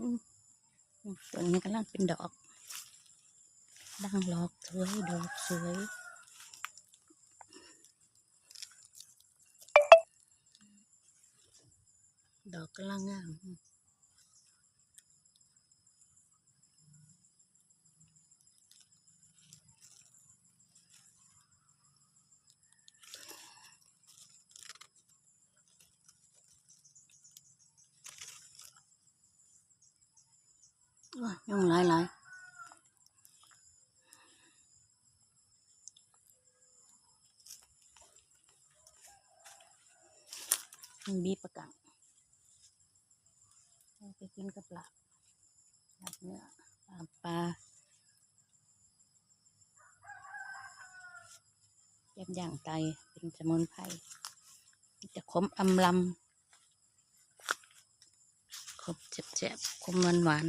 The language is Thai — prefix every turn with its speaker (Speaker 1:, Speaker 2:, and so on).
Speaker 1: อืมต้นนี้กำลังเป็นดอกดังหลอกสวยดอกสวยดอกกำลังงามยุ่งหลายมันบีประกังไปกินกับลาบเนื้อปลาแยบย่างไตเป็นสมุนไพรจะขมอำลำขมเจ็บๆขมหวาน